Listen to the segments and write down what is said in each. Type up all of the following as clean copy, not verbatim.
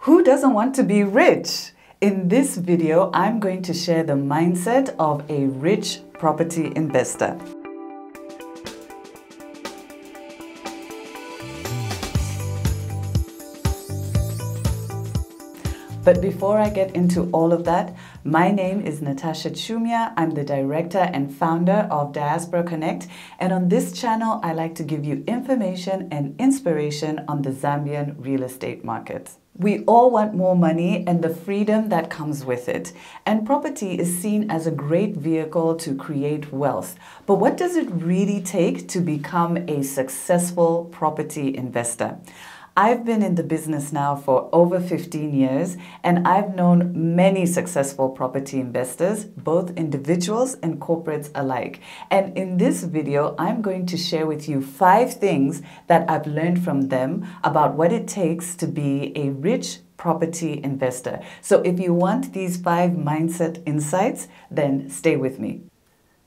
Who doesn't want to be rich? In this video, I'm going to share the mindset of a rich property investor. But before I get into all of that, my name is Natasha Chumia. I'm the director and founder of Diaspora Connect. And on this channel, I like to give you information and inspiration on the Zambian real estate market. We all want more money and the freedom that comes with it. And property is seen as a great vehicle to create wealth. But what does it really take to become a successful property investor? I've been in the business now for over 15 years, and I've known many successful property investors, both individuals and corporates alike. And in this video, I'm going to share with you 5 things that I've learned from them about what it takes to be a rich property investor. So if you want these 5 mindset insights, then stay with me.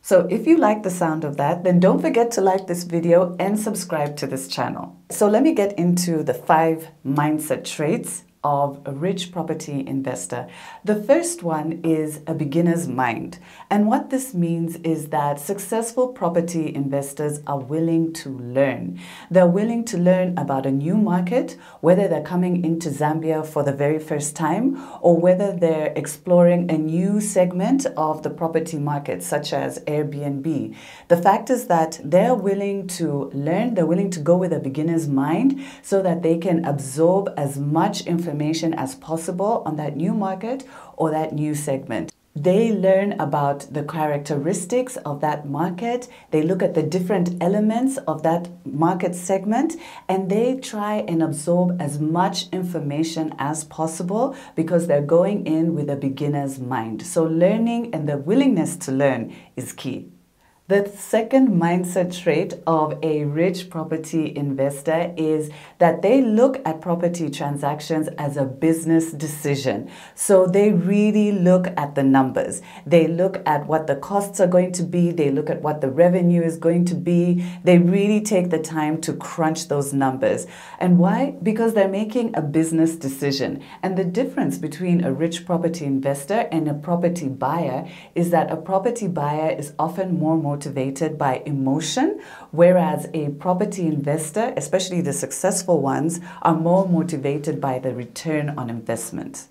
So if you like the sound of that, then don't forget to like this video and subscribe to this channel. So let me get into the 5 mindset traits of a rich property investor. The first one is a beginner's mind. And what this means is that successful property investors are willing to learn. They're willing to learn about a new market, whether they're coming into Zambia for the very first time, or whether they're exploring a new segment of the property market, such as Airbnb. The fact is that they're willing to learn, they're willing to go with a beginner's mind so that they can absorb as much information as possible on that new market or that new segment. They learn about the characteristics of that market. They look at the different elements of that market segment, and they try and absorb as much information as possible because they're going in with a beginner's mind. So learning and the willingness to learn is key. The second mindset trait of a rich property investor is that they look at property transactions as a business decision. So they really look at the numbers. They look at what the costs are going to be. They look at what the revenue is going to be. They really take the time to crunch those numbers. And why? Because they're making a business decision. And the difference between a rich property investor and a property buyer is that a property buyer is often more motivated by emotion, whereas a property investor, especially the successful ones, are more motivated by the return on investment.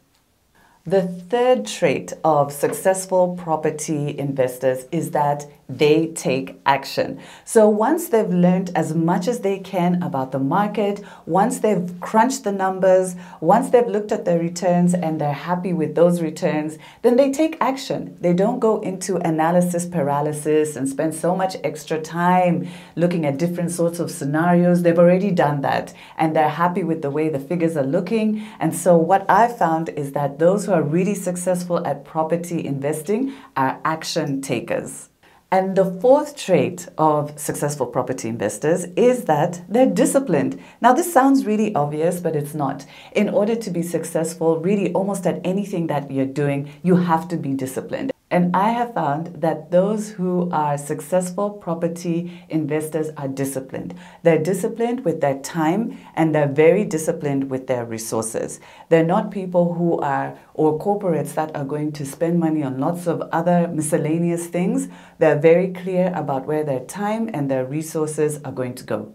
The third trait of successful property investors is that they take action. So once they've learned as much as they can about the market, once they've crunched the numbers, once they've looked at their returns and they're happy with those returns, then they take action. They don't go into analysis paralysis and spend so much extra time looking at different sorts of scenarios. They've already done that and they're happy with the way the figures are looking. And so what I've found is that those who are really successful at property investing are action takers. And the fourth trait of successful property investors is that they're disciplined. Now, this sounds really obvious, but it's not. In order to be successful, really almost at anything that you're doing, you have to be disciplined. And I have found that those who are successful property investors are disciplined. They're disciplined with their time and they're very disciplined with their resources. They're not people who are, or corporates that are going to spend money on lots of other miscellaneous things. They're very clear about where their time and their resources are going to go.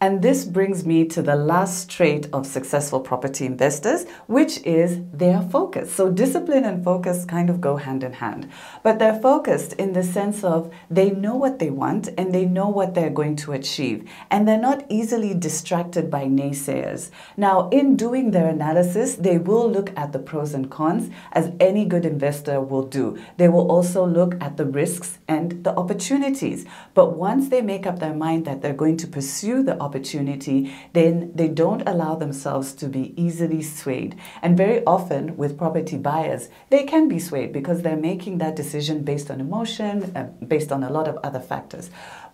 And this brings me to the last trait of successful property investors, which is their focus. So discipline and focus kind of go hand in hand. But they're focused in the sense of they know what they want and they know what they're going to achieve. And they're not easily distracted by naysayers. Now, in doing their analysis, they will look at the pros and cons, as any good investor will do. They will also look at the risks and the opportunities. But once they make up their mind that they're going to pursue the opportunity, then they don't allow themselves to be easily swayed. And very often with property buyers, they can be swayed because they're making that decision based on emotion, based on a lot of other factors.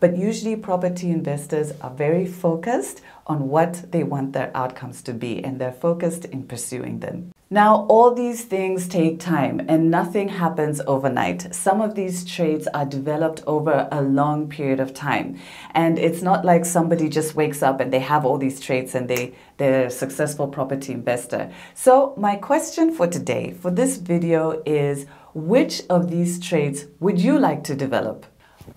but usually property investors are very focused on what they want their outcomes to be, and they're focused in pursuing them. Now, all these things take time and nothing happens overnight. Some of these traits are developed over a long period of time. And it's not like somebody just wakes up and they have all these traits and they're a successful property investor. So my question for today, for this video, is which of these traits would you like to develop?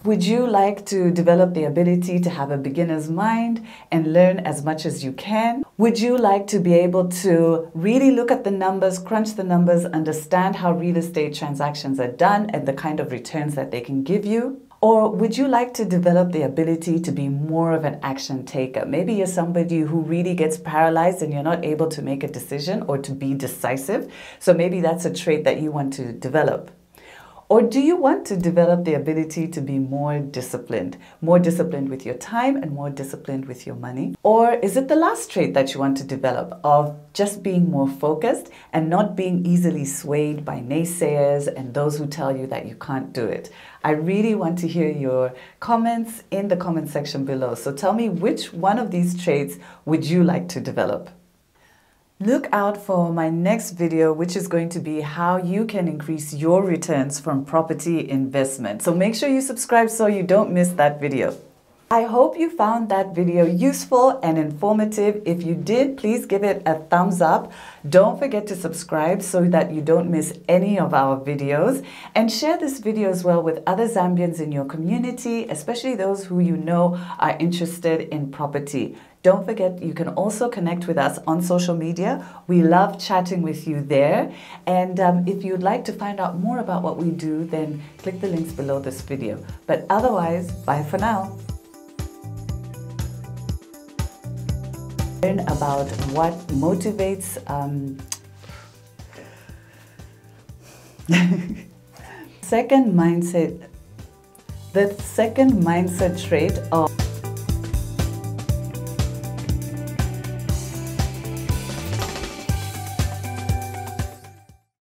Would you like to develop the ability to have a beginner's mind and learn as much as you can? Would you like to be able to really look at the numbers, crunch the numbers, understand how real estate transactions are done and the kind of returns that they can give you? Or would you like to develop the ability to be more of an action taker? Maybe you're somebody who really gets paralyzed and you're not able to make a decision or to be decisive. So maybe that's a trait that you want to develop. Or do you want to develop the ability to be more disciplined with your time and more disciplined with your money? Or is it the last trait that you want to develop of just being more focused and not being easily swayed by naysayers and those who tell you that you can't do it? I really want to hear your comments in the comment section below. So tell me, which one of these traits would you like to develop? Look out for my next video, which is going to be how you can increase your returns from property investment. So make sure you subscribe so you don't miss that video. I hope you found that video useful and informative. If you did, please give it a thumbs up. Don't forget to subscribe so that you don't miss any of our videos. And share this video as well with other Zambians in your community, especially those who you know are interested in property. Don't forget, you can also connect with us on social media. We love chatting with you there. And if you'd like to find out more about what we do, then click the links below this video. But otherwise, bye for now. Learn about what motivates the second mindset trait of